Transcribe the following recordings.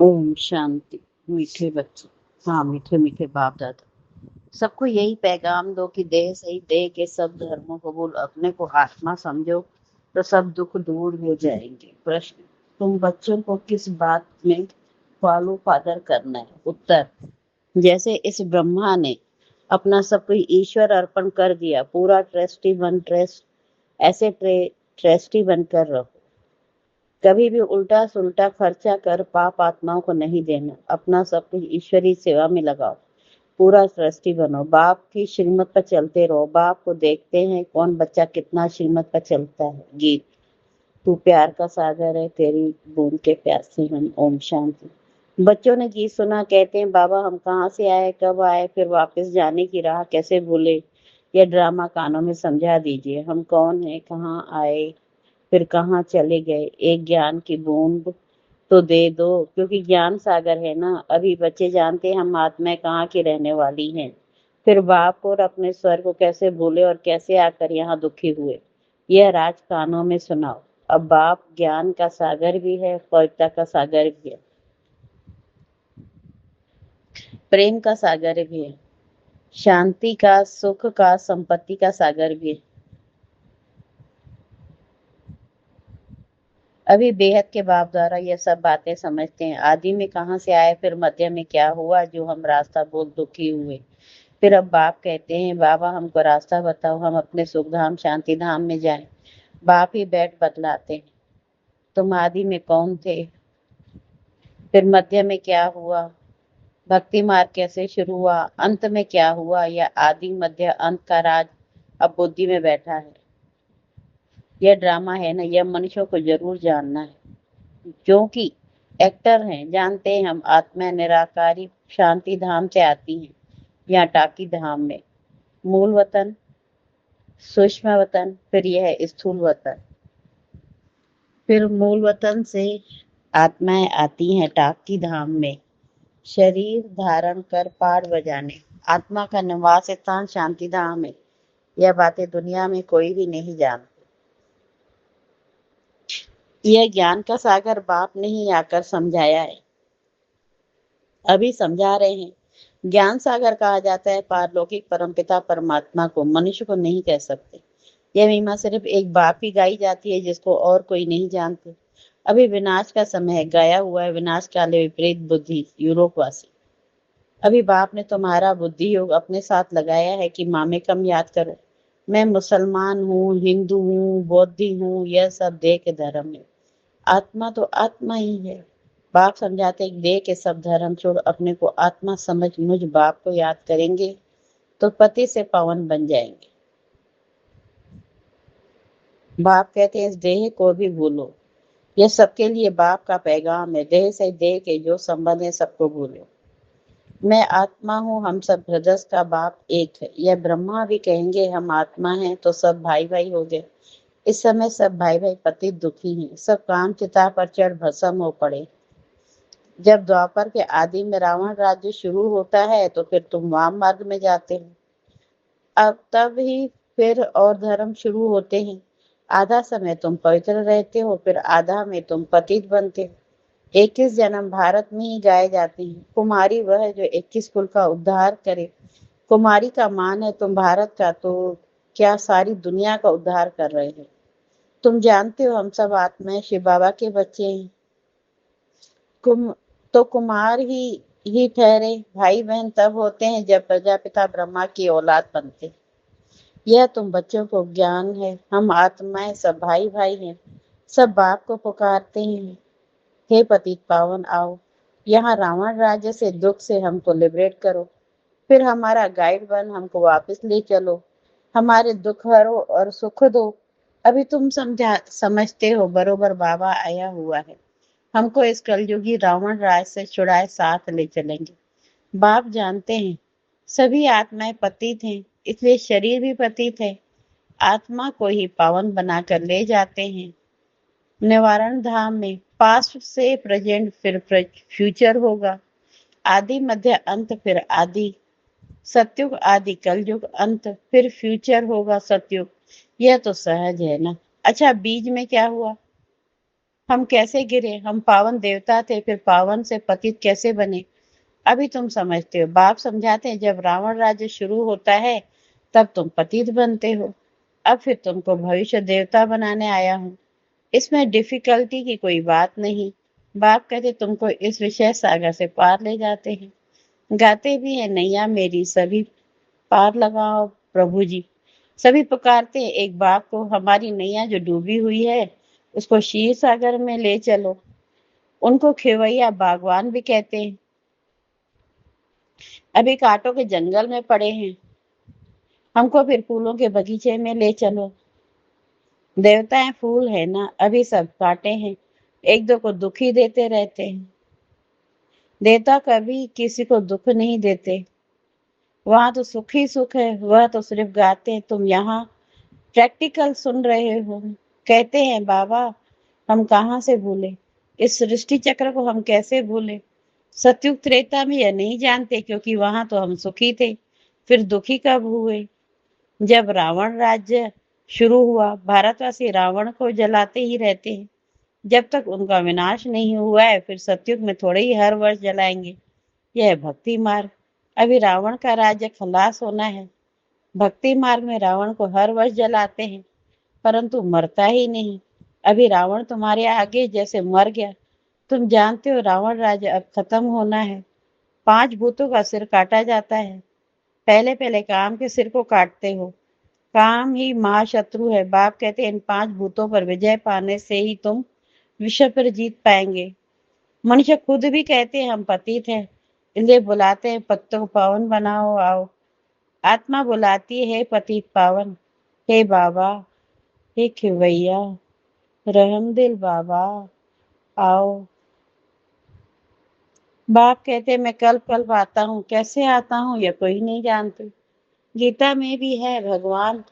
ओम शांति। मीठे बच्चे, हाँ मीठे मीठे बाप दादा, सबको यही पैगाम दो कि देह सही, देह के सब धर्मों को बोल, अपने को आत्मा समझो तो सब दुख दूर हो जाएंगे। प्रश्न, तुम बच्चों को किस बात में फॉलो फादर करना है? उत्तर, जैसे इस ब्रह्मा ने अपना सब कुछ ईश्वर अर्पण कर दिया, पूरा ट्रस्टी बन ट्रस्ट ऐसे ट्रस्टी बनकर रहो। कभी भी उल्टा सुल्टा खर्चा कर पाप आत्माओं को नहीं देना। अपना सब कुछ ईश्वरी सेवा में लगाओ, पूरा ट्रस्टी बनो। बाप की श्रीमत पर चलते रहो। बाप को देखते हैं कौन बच्चा कितना श्रीमत पर चलता है। गीत, तू प्यार का सागर है, तेरी बूंद के प्यासे हम। ओम शांति। बच्चों ने गीत सुना, कहते हैं बाबा हम कहाँ से आए, कब आए, फिर वापस जाने की राह कैसे भूले। यह ड्रामा कानों में समझा दीजिए। हम कौन है, कहाँ आए, फिर कहाँ चले गए। एक ज्ञान की बूंद तो दे दो, क्योंकि ज्ञान सागर है ना। अभी बच्चे जानते हैं हम आत्माएं कहाँ की रहने वाली हैं। फिर बाप और अपने स्वर को कैसे भूले और कैसे आकर यहाँ दुखी हुए। यह राज कानों में सुनाओ। अब बाप ज्ञान का सागर भी है, पवित्रता का सागर भी है, प्रेम का सागर भी है, शांति का, सुख का, संपत्ति का सागर भी है। अभी बेहद के बाप द्वारा यह सब बातें समझते हैं। आदि में कहाँ से आए, फिर मध्य में क्या हुआ जो हम रास्ता बोल दुखी हुए। फिर अब बाप कहते हैं बाबा हमको रास्ता बताओ, हम अपने सुख धाम शांति धाम में जाएं। बाप ही बैठ बतलाते हैं, तुम आदि में कौन थे, फिर मध्य में क्या हुआ, भक्ति मार्ग कैसे शुरू हुआ, अंत में क्या हुआ। यह आदि मध्य अंत का राज अब बुद्धि में बैठा है। यह ड्रामा है ना, यह मनुष्यों को जरूर जानना है, क्योंकि एक्टर हैं। जानते हैं हम आत्मा निराकारी शांति धाम से आती हैं, यहाँ टाकी धाम में। मूल वतन, सूक्ष्म वतन, फिर यह स्थूल वतन। फिर मूल वतन से आत्माएं आती हैं टाकी धाम में, शरीर धारण कर पार बजाने। आत्मा का निवास स्थान शांति धाम है। यह बातें दुनिया में कोई भी नहीं जानता। यह ज्ञान का सागर बाप ने ही आकर समझाया है, अभी समझा रहे हैं। ज्ञान सागर कहा जाता है पारलौकिक परमपिता परमात्मा को, मनुष्य को नहीं कह सकते। यह महिमा सिर्फ एक बाप ही गाई जाती है, जिसको और कोई नहीं जानते। अभी विनाश का समय है, गया हुआ है विनाश काले विपरीत बुद्धि यूरोपवासी। अभी बाप ने तुम्हारा बुद्धि योग अपने साथ लगाया है कि माँ में कम याद करो। मैं मुसलमान हूँ, हिंदू हूँ, बौद्धि हूँ, यह सब देह के धर्म है। आत्मा तो आत्मा ही है। बाप समझाते हैं देह के सब धर्म छोड़ अपने को आत्मा समझ मुझ बाप को याद करेंगे तो पति से पावन बन जाएंगे। बाप कहते हैं इस देह को भी भूलो। यह सबके लिए बाप का पैगाम है। देह से देह के जो संबंध है सबको भूलो। मैं आत्मा हूँ, हम सब ब्रदर्स का बाप एक है। यह ब्रह्मा भी कहेंगे हम आत्मा हैं, तो सब भाई भाई हो गए। इस समय सब भाई भाई पति दुखी हैं, सब काम चिता पर चढ़ भस्म हो पड़े। जब द्वापर के आदि में रावण राज्य शुरू होता है तो फिर तुम वाम मार्ग में जाते हो। अब तब ही फिर और धर्म शुरू होते हैं। आधा समय तुम पवित्र रहते हो, फिर आधा में तुम पतित बनते हो। 21 जन्म भारत में ही गाए जाते हैं। कुमारी वह है जो 21 कुल का उद्धार करे। कुमारी का मान है तुम भारत का, तो क्या सारी दुनिया का उद्धार कर रहे हो। तुम जानते हो हम सब आत्माएं शिव बाबा के बच्चे हैं। कुम तो कुमार ही ठहरे। भाई बहन तब होते हैं जब प्रजापिता ब्रह्मा की औलाद बनते। यह तुम बच्चों को ज्ञान है। हम आत्माएं सब भाई भाई हैं, सब बाप को पुकारते हैं, हे पतित पावन आओ, यहाँ रावण राज्य से दुख से हमको लिबरेट करो। फिर हमारा गाइड बन हमको वापस ले चलो, हमारे दुख हरो और सुख दो। अभी तुम समझते हो बरोबर बाबा आया हुआ है, हमको इस कलयुगी रावण राज से छुड़ाए साथ ले चलेंगे। बाप जानते हैं सभी आत्माएं पतित हैं, इसलिए शरीर भी पतित है। आत्मा को ही पावन बनाकर ले जाते हैं निवारण धाम में। पास्ट से प्रेजेंट फिर फ्यूचर होगा। आदि मध्य अंत फिर आदि सतयुग, आदि कलयुग, अंत फिर फ्यूचर होगा सतयुग। यह तो सहज है ना। अच्छा बीज में क्या हुआ? हम कैसे गिरे? हम पावन देवता थे, फिर पावन से पतित कैसे बने? अभी तुम समझते हो। बाप समझाते हैं, जब रावण राज्य शुरू होता है तब तुम पतित बनते हो। अब फिर तुमको भविष्य देवता बनाने आया हूँ। इसमें डिफिकल्टी की कोई बात नहीं। बाप कहते तुमको इस विषय सागर से पार ले जाते हैं। गाते भी है, नैया मेरी सभी पार लगाओ प्रभु जी। सभी पुकारते हैं एक बाप को, हमारी नैया जो डूबी हुई है उसको क्षीर सागर में ले चलो। उनको खेवैया बागवान भी कहते हैं। अभी कांटों के जंगल में पड़े हैं, हमको फिर फूलों के बगीचे में ले चलो। देवताएं फूल है ना, अभी सब कांटे हैं, एक दो को दुख ही देते रहते हैं। देवता कभी किसी को दुख नहीं देते, वहां तो सुख ही सुख है, वह तो सिर्फ गाते हैं, तुम यहाँ प्रैक्टिकल सुन रहे हो। कहते हैं बाबा हम कहाँ से भूले, इस सृष्टि चक्र को हम कैसे भूले। सतयुग त्रेता में यह नहीं जानते, क्योंकि वहां तो हम सुखी थे, फिर दुखी कब हुए? जब रावण राज्य शुरू हुआ। भारतवासी रावण को जलाते ही रहते हैं जब तक उनका विनाश नहीं हुआ है, फिर सतयुग में थोड़े ही हर वर्ष जलाएंगे। यह है भक्ति मार्ग। अभी रावण का राज्य खलास होना है। भक्ति मार्ग में रावण को हर वर्ष जलाते हैं, परंतु मरता ही नहीं। अभी रावण तुम्हारे आगे जैसे मर गया। तुम जानते हो रावण राज्य अब खत्म होना है। 5 भूतों का सिर काटा जाता है। पहले पहले काम के सिर को काटते हो। काम ही महाशत्रु है। बाप कहते हैं इन 5 भूतों पर विजय पाने से ही तुम विश्व पर जीत पाएंगे। मनुष्य खुद भी कहते हैं हम पतित हैं, इसलिए बुलाते हैं पतितों को पावन बनाओ आओ। आत्मा बुलाती है पतित पावन, हे बाबा, हे खिवैया, रहम दिल बाबा, आओ। बाप कहते हैं मैं कल्प कल्प आता हूँ, कैसे आता हूँ यह कोई नहीं जानते। गीता में भी है, भगवान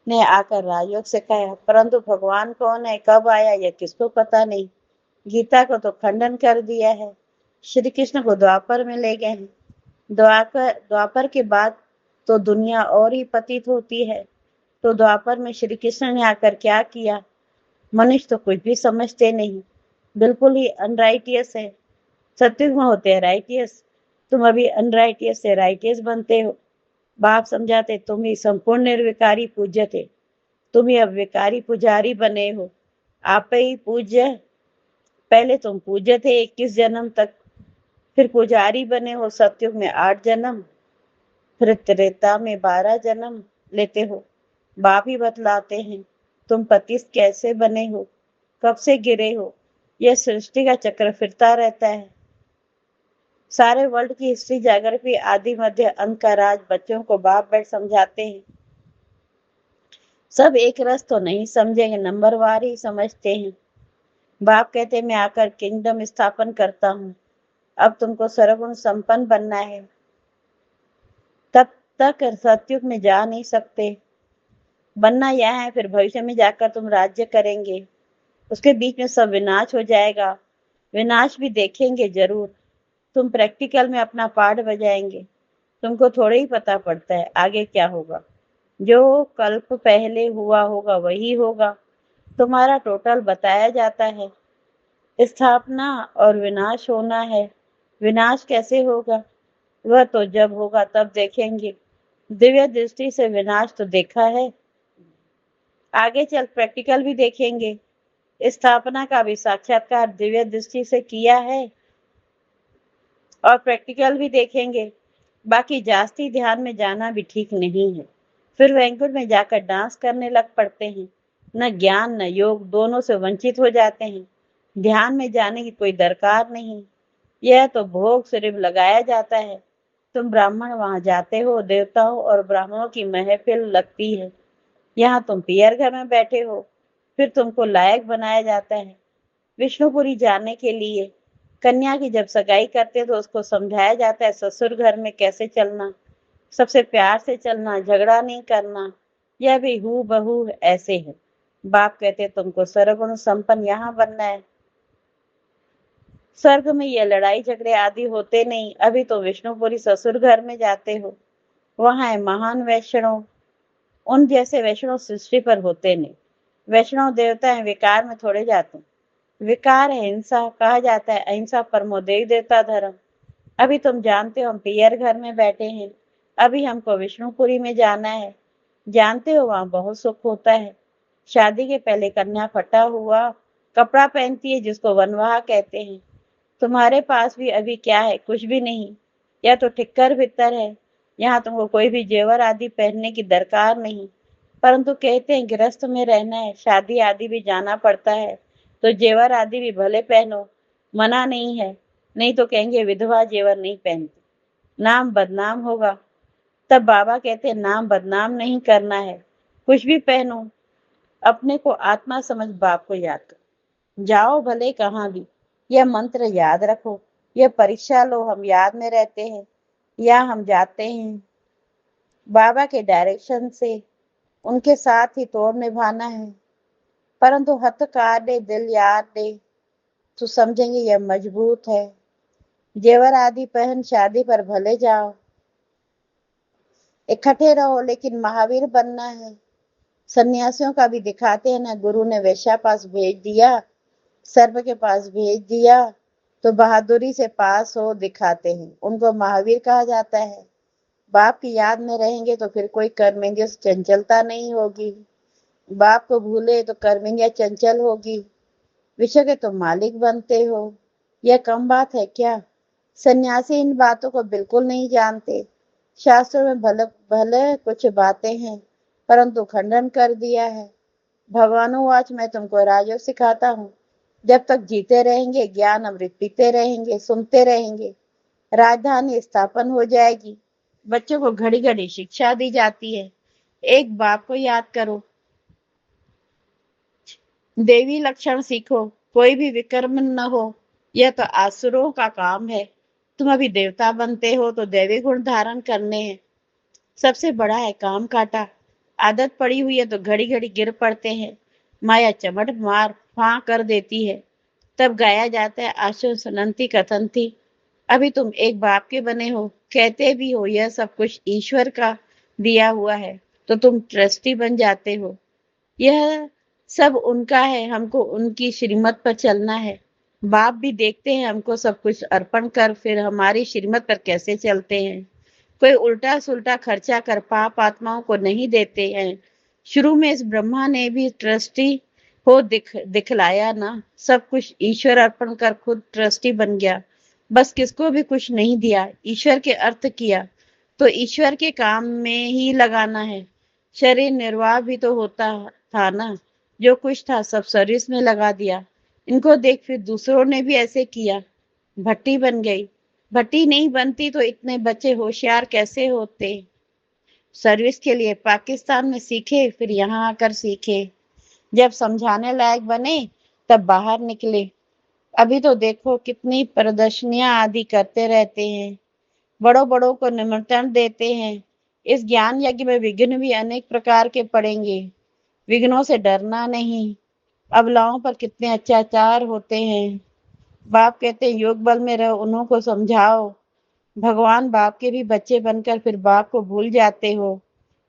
ने आकर राजयोग सिखाया, परंतु भगवान कौन है, कब आया, यह किसको पता नहीं। गीता को तो खंडन कर दिया है। श्री कृष्ण को द्वापर में ले गए हैं। द्वापर के बाद तो दुनिया और ही पतित होती है। तो द्वापर में श्री कृष्ण ने आकर क्या किया? मनुष्य तो कुछ भी समझते नहीं, बिल्कुल ही अनराइटियस है। सत्युग में होते हैं राइटियस, तुम अभी अनराइटियस से राइटियस बनते हो। बाप समझाते तुम ही संपूर्ण निर्विकारी पूज्य थे, तुम ही अब विकारी पुजारी बने हो। आप ही पूज्य, पहले तुम पूज्य थे 21 जन्म तक, फिर पुजारी बने हो सत्युग में 8 जन्म, फिर त्रेता में 12 जन्म लेते हो। बाप ही बतलाते हैं तुम पतित कैसे बने हो, कब से गिरे हो। यह सृष्टि का चक्र फिरता रहता है। सारे वर्ल्ड की हिस्ट्री जागृति आदि मध्य अंत का राज बच्चों को बाप बैठ समझाते हैं। सब एक रस तो नहीं समझेंगे, नंबरवार ही समझते हैं। बाप कहते मैं आकर किंगडम स्थापन करता हूँ। अब तुमको सर्वगुण संपन्न बनना है, तब तक सतयुग में जा नहीं सकते। बनना यह है, फिर भविष्य में जाकर तुम राज्य करेंगे। उसके बीच में सब विनाश हो जाएगा। विनाश भी देखेंगे जरूर। तुम प्रैक्टिकल में अपना पार्ट बजाएंगे। तुमको थोड़ा ही पता पड़ता है आगे क्या होगा। जो कल्प पहले हुआ होगा वही होगा। तुम्हारा टोटल बताया जाता है। स्थापना और विनाश होना है। विनाश कैसे होगा, वह तो जब होगा तब देखेंगे। दिव्य दृष्टि से विनाश तो देखा है, आगे चल प्रैक्टिकल भी देखेंगे। स्थापना का भी साक्षात्कार दिव्य दृष्टि से किया है और प्रैक्टिकल भी देखेंगे। बाकी जास्ती ध्यान में जाना भी ठीक नहीं है, फिर वैकुंठ में जाकर डांस करने लग पड़ते हैं। न ज्ञान न योग, दोनों से वंचित हो जाते हैं। ध्यान में जाने की कोई दरकार नहीं, यह तो भोग सिर्फ लगाया जाता है। तुम ब्राह्मण वहां जाते हो, देवताओं और ब्राह्मणों की महफिल लगती है। यहाँ तुम पियर घर में बैठे हो, फिर तुमको लायक बनाया जाता है विष्णुपुरी जाने के लिए। कन्या की जब सगाई करते तो उसको समझाया जाता है ससुर घर में कैसे चलना, सबसे प्यार से चलना, झगड़ा नहीं करना। यह भी हू बहू ऐसे है। बाप कहते तुमको सर्वगुण संपन्न यहाँ बनना है। स्वर्ग में ये लड़ाई झगड़े आदि होते नहीं। अभी तो विष्णुपुरी ससुर घर में जाते हो, वहां है महान वैष्णव। उन जैसे वैष्णव सृष्टि पर होते नहीं। वैष्णव देवता है, विकार में थोड़े जाते। विकार है हिंसा, कहा जाता है अहिंसा परमो देवता धर्म। अभी तुम जानते हो हम पियर घर में बैठे हैं, अभी हमको विष्णुपुरी में जाना है। जानते हो वहां बहुत सुख होता है। शादी के पहले कन्या फटा हुआ कपड़ा पहनती है जिसको वनवाह कहते हैं। तुम्हारे पास भी अभी क्या है? कुछ भी नहीं, या तो ठिक्कर भीतर है। यहाँ तुमको कोई भी जेवर आदि पहनने की दरकार नहीं, परंतु कहते हैं गृहस्थ में रहना है, शादी आदि भी जाना पड़ता है, तो जेवर आदि भी भले पहनो, मना नहीं है। नहीं तो कहेंगे विधवा जेवर नहीं पहनती, नाम बदनाम होगा। तब बाबा कहते हैं नाम बदनाम नहीं करना है, कुछ भी पहनो, अपने को आत्मा समझ बाप को याद करो। जाओ भले कहाँ भी, यह मंत्र याद रखो। यह परीक्षा लो, हम याद में रहते हैं या हम जाते हैं। बाबा के डायरेक्शन से उनके साथ ही तोड़ निभाना है। परंतु हथ काट दे, दिल याद दे, तो समझेंगे यह मजबूत है। जेवर आदि पहन शादी पर भले जाओ, इकट्ठे रहो, लेकिन महावीर बनना है। सन्यासियों का भी दिखाते हैं ना, गुरु ने वैश्या पास भेज दिया, सर्प के पास भेज दिया, तो बहादुरी से पास हो दिखाते हैं, उनको महावीर कहा जाता है। बाप की याद में रहेंगे तो फिर कोई कर्मेंद्रिय चंचलता नहीं होगी। बाप को भूले तो कर्मेंद्रिय चंचल होगी। विश्व के तो मालिक बनते हो, यह कम बात है क्या? सन्यासी इन बातों को बिल्कुल नहीं जानते। शास्त्रों में भले भले कुछ बातें हैं, परंतु खंडन कर दिया है। भगवानुवाच, मैं तुमको राजयोग सिखाता हूँ। जब तक जीते रहेंगे ज्ञान अमृत पीते रहेंगे, सुनते रहेंगे, राजधानी स्थापन हो जाएगी। बच्चों को घड़ी घड़ी शिक्षा दी जाती है। एक बाप को याद करो, देवी लक्षण सीखो, कोई भी विक्रम न हो। यह तो आसुरों का काम है। तुम अभी देवता बनते हो तो दैवी गुण धारण करने हैं। सबसे बड़ा है काम काटा। आदत पड़ी हुई है तो घड़ी घड़ी गिर पड़ते हैं। माया चमट मार फां कर देती है। तब गाया जाता है आशु सुनंती कथंती। अभी तुम एक बाप के बने हो, कहते भी हो यह सब कुछ ईश्वर का दिया हुआ है, तो तुम ट्रस्टी बन जाते हो। यह सब उनका है, हमको उनकी श्रीमत पर चलना है। बाप भी देखते हैं हमको सब कुछ अर्पण कर फिर हमारी श्रीमत पर कैसे चलते हैं। कोई उल्टा सुल्टा खर्चा कर पाप आत्माओं को नहीं देते हैं। शुरू में इस ब्रह्मा ने भी ट्रस्टी हो दिखलाया ना, सब कुछ ईश्वर अर्पण कर खुद ट्रस्टी बन गया। बस किसको भी कुछ नहीं दिया, ईश्वर के अर्थ किया, तो ईश्वर के काम में ही लगाना है। शरीर निर्वाह भी तो होता था ना, जो कुछ था सब सर्विस में लगा दिया। इनको देख फिर दूसरों ने भी ऐसे किया, भट्टी बन गई। भट्टी नहीं बनती तो इतने बच्चे होशियार कैसे होते? सर्विस के लिए पाकिस्तान में सीखे, फिर यहाँ आकर सीखे। जब समझाने लायक बने तब बाहर निकले। अभी तो देखो कितनी प्रदर्शनियां आदि करते रहते हैं, बड़ों बड़ों को निमंत्रण देते हैं। इस ज्ञान यज्ञ में विघ्न भी अनेक प्रकार के पड़ेंगे, विघ्नों से डरना नहीं। अबलाओं पर कितने अत्याचार होते हैं। बाप कहते हैं योग बल में रहो, उन्हों को समझाओ। भगवान बाप के भी बच्चे बनकर फिर बाप को भूल जाते हो,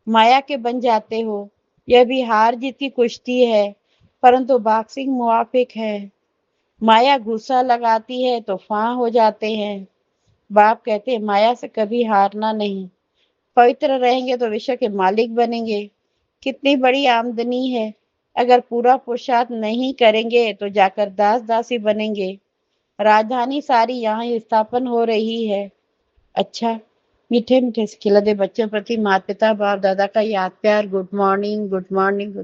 माया के बन जाते हो। यह भी हार जीत की कुश्ती है, परंतु बॉक्सिंग मुआफिक है। माया गुस्सा लगाती है तो फां हो जाते हैं। बाप कहते हैं माया से कभी हारना नहीं। पवित्र रहेंगे तो विश्व के मालिक बनेंगे। कितनी बड़ी आमदनी है, अगर पूरा पुरुषार्थ नहीं करेंगे तो जाकर दास दासी बनेंगे। राजधानी सारी यहाँ स्थापन हो रही है। अच्छा, मीठे मीठे से खिलते बच्चों प्रति माता पिता बाप दादा का याद प्यार। Good morning, good morning.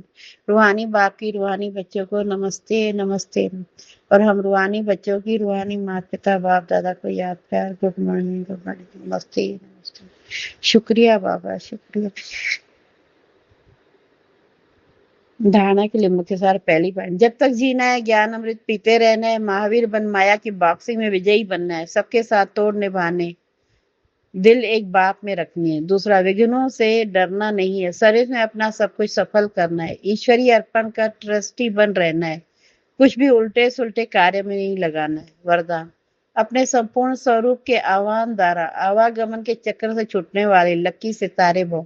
रूहानी बाप की रूहानी बच्चों को नमस्ते नमस्ते। और हम रूहानी बच्चों की रूहानी माता पिता बाप दादा को याद प्यार। गुड मॉर्निंग, गुड मॉर्निंग, नमस्ते नमस्ते। शुक्रिया बाबा, शुक्रिया। धारणा के लिए मुख्य सार पहली बात, जब तक जीना है ज्ञान अमृत पीते रहना है, महावीर बन माया की बॉक्सिंग में विजयी बनना है, सबके साथ तोड़ निभाने, दिल एक बाप में रखनी है। दूसरा, विघ्नों से डरना नहीं है, सर्विस में अपना सब कुछ सफल करना है, ईश्वरीय अर्पण कर ट्रस्टी बन रहना है, कुछ भी उल्टे सुल्टे कार्य में नहीं लगाना है। वरदान, अपने संपूर्ण स्वरूप के आह्वान द्वारा आवागमन के चक्र से छूटने वाले लकी सितारे भो।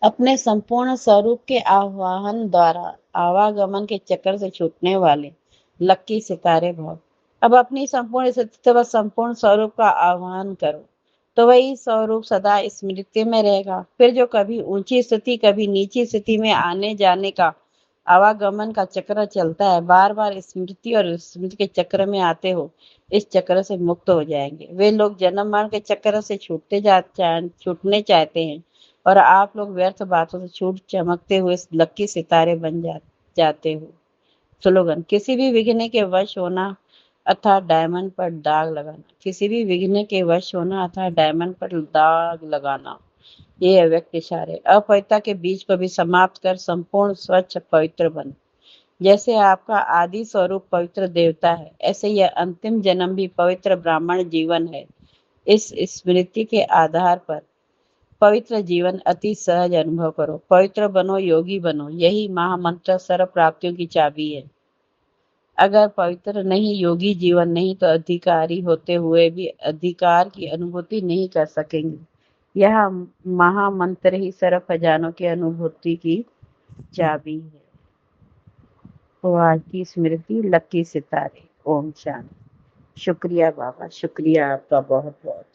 अपने संपूर्ण स्वरूप के आह्वान द्वारा आवागमन के चक्कर से छूटने वाले लक्की सितारे भाव। अब अपनी संपूर्ण स्थिति व संपूर्ण स्वरूप का आह्वान करो, तो वही स्वरूप सदा स्मृति में रहेगा। फिर जो कभी ऊंची स्थिति कभी नीची स्थिति में आने जाने का आवागमन का चक्र चलता है, बार बार स्मृति और स्मृति के चक्र में आते हो, इस चक्र से मुक्त हो जाएंगे। वे लोग जन्म मरण के चक्र से छूटने चाहते हैं, और आप लोग व्यर्थ बातों से छूट चमकते हुए लक्की सितारे बन जाते हो। स्लोगन, किसी भी विघ्न के वश होना अर्थात डायमंड पर दाग लगाना। किसी भी विघ्न के वश होना अर्थात डायमंड पर दाग लगाना। ये अव्यक्त इशारे अपवित्रता के बीज को भी समाप्त कर संपूर्ण स्वच्छ पवित्र बन। जैसे आपका आदि स्वरूप पवित्र देवता है, ऐसे यह अंतिम जन्म भी पवित्र ब्राह्मण जीवन है। इस स्मृति के आधार पर पवित्र जीवन अति सहज अनुभव करो। पवित्र बनो, योगी बनो, यही महामंत्र सर्व प्राप्तियों की चाबी है। अगर पवित्र नहीं, योगी जीवन नहीं, तो अधिकारी होते हुए भी अधिकार की अनुभूति नहीं कर सकेंगे। यह महामंत्र ही सर्व खजानों की अनुभूति की चाबी है। तो आज की स्मृति लक्की सितारे। ओम शांति। शुक्रिया बाबा, शुक्रिया आपका बहुत बहुत।